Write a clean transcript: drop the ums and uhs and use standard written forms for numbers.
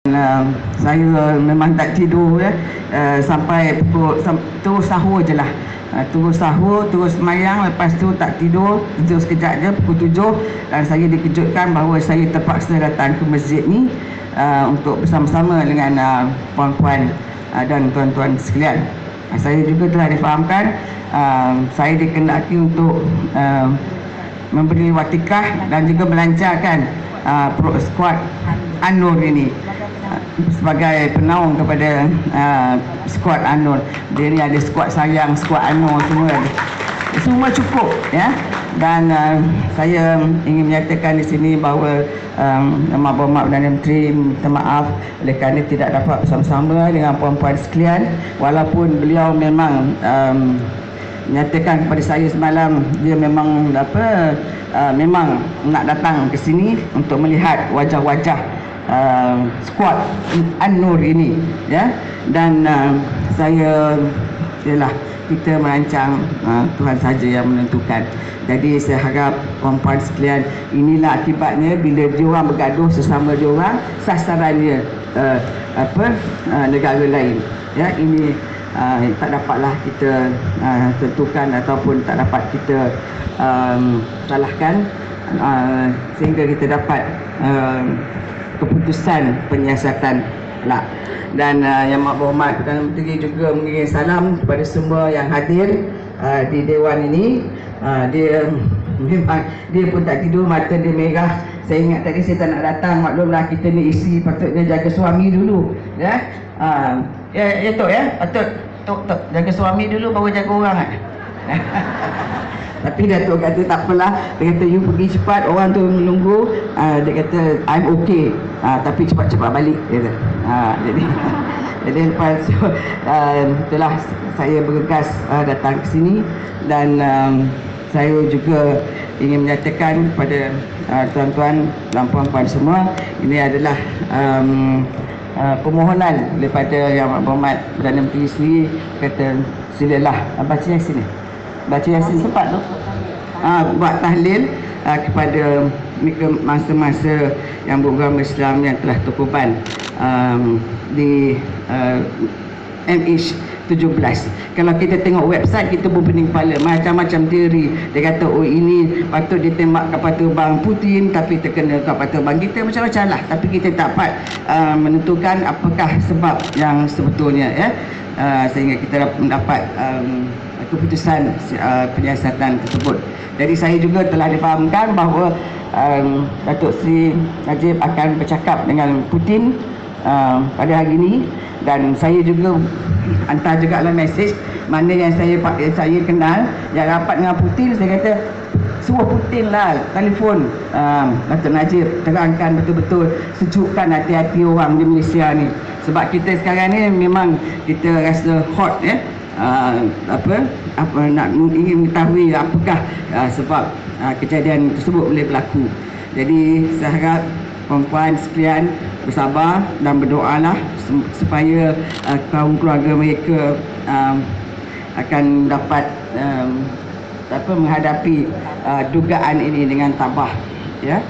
Saya memang tak tidur ya, sampai terus sahur je lah. Terus sahur, terus semayang, lepas tu tak tidur, tidur sekejap je pukul 7 dan saya dikejutkan bahawa saya terpaksa datang ke masjid ni untuk bersama-sama dengan puan-puan dan tuan-tuan sekalian. Saya juga telah difahamkan saya dikenaki untuk memberi watikah dan juga melancarkan skuad An-Nur ini sebagai penaung kepada skuad An-Nur. Dia ni ada skuad sayang, skuad An-Nur, semua cukup ya. Dan saya ingin menyatakan di sini bahawa Amat Berhormat Perdana Menteri minta maaf oleh kerana tidak dapat bersama-sama dengan puan-puan sekalian, walaupun beliau memang menyatakan kepada saya semalam dia memang memang nak datang ke sini untuk melihat wajah-wajah skuad An-Nur ini ya. Dan saya ialah kita merancang, Tuhan saja yang menentukan. Jadi saya harap puan-puan sekalian, inilah akibatnya bila diorang bergaduh sesama diorang, sasarannya negara lain ya. Ini tak dapatlah kita tentukan ataupun tak dapat kita salahkan, sehingga kita dapat keputusan penyiasatan pula. Dan Yang Amat Berhormat Perdana Menteri juga mengirim salam kepada semua yang hadir di Dewan ini. Dia memang dia pun tak tidur, mata dia merah. Saya ingat tadi saya tak nak datang, maklumlah kita ni isteri patutnya jaga suami dulu ya. Ya Tok ya, patut Tok jaga suami dulu baru jaga orang kan. Tapi Datuk kata tak apalah. Dia kata you pergi cepat, orang tu menunggu. Dia kata I'm okay, tapi cepat-cepat balik dia kata. Jadi lepas itulah saya bergegas datang ke sini. Dan saya juga ingin menyatakan kepada tuan-tuan dan puan-puan semua, ini adalah permohonan daripada Yang Amat Berhormat Perdana Menteri sendiri. Kata silalah baca Yasin ni. Baca Yasin sempat tu buat tahlil kepada masa-masa yang beragama Islam yang telah terkorban di MH17. Kalau kita tengok website, kita berpening kepala, macam-macam teori. Dia kata oh ini patut ditembak kapal terbang Putin tapi terkena kapal terbang kita, macam-macam lah. Tapi kita tak dapat menentukan apakah sebab yang sebetulnya ya, sehingga kita mendapat keputusan penyiasatan tersebut. Jadi saya juga telah difahamkan bahawa Datuk Seri Najib akan bercakap dengan Putin pada hari ini. Dan saya juga hantar juga lah mesej mana yang saya kenal yang rapat dengan Putin. Saya kata suruh Putin lah telefon Datuk Najib, terangkan betul-betul, sejukkan hati-hati orang di Malaysia ni. Sebab kita sekarang ni memang kita rasa hot ya. Nak ingin mengetahui apakah sebab kejadian tersebut boleh berlaku. Jadi saya harap puan-puan sekalian bersabar dan berdoalah supaya kaum keluarga mereka akan dapat menghadapi dugaan ini dengan tabah ya.